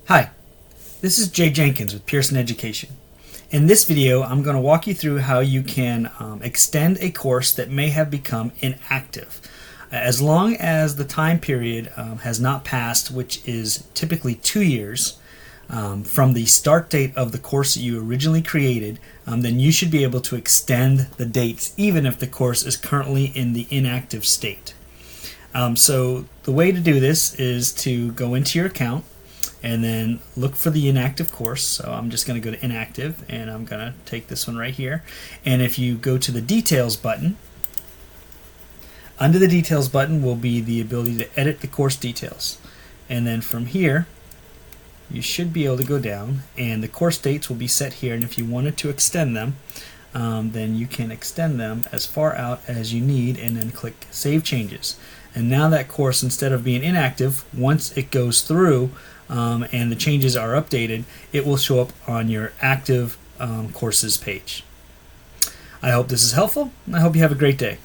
Hi, this is Jay Jenkins with Pearson Education. In this video, I'm going to walk you through how you can extend a course that may have become inactive. As long as the time period has not passed, which is typically 2 years, from the start date of the course that you originally created, then you should be able to extend the dates even if the course is currently in the inactive state. So the way to do this is to go into your account and then look for the inactive course. So I'm just going to go to inactive and I'm going to take this one right here. And if you go to the details button, under the details button will be the ability to edit the course details. And then from here, you should be able to go down and the course dates will be set here. And if you wanted to extend them, then you can extend them as far out as you need and then click Save Changes. And now that course, instead of being inactive, once it goes through and the changes are updated, it will show up on your active courses page. I hope this is helpful, and I hope you have a great day.